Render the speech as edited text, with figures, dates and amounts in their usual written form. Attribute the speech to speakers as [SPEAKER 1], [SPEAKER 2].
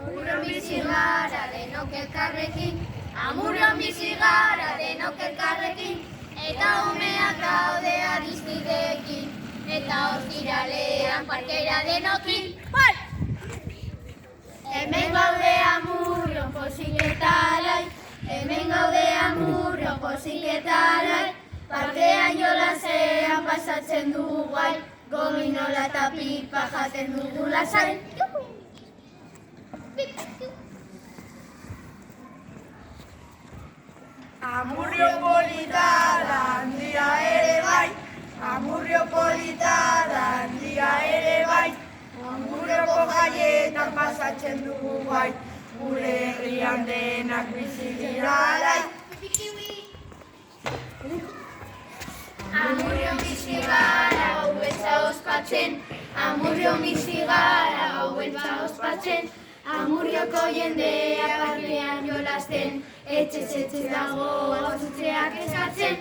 [SPEAKER 1] Amurrion bizi gara denok elkarrekin, amurrion bizi gara denok elkarrekin, eta umeak gaude adiskidekin, eta ostiralean parkera denokin. Hemen gaude amurrion pozik eta alai, hemen gaude amurrion pozik eta alai, parkean jolasean pasatzen dugu guai, gominola eta pipa jaten dugu lasai.
[SPEAKER 2] Amurrio polita da handia ere bai, amurrio polita da handia ere bai, amurrioko jaietan pasatzen dugu bai, gure herrian denak bizi dira alai.
[SPEAKER 1] Amurrion bizi gara gau beltza ospatzen, amurrion bizi gara gau beltza ospatzen, amurrioko jendea parkean jolasten, etxe dago gauzutzeak eskatzen.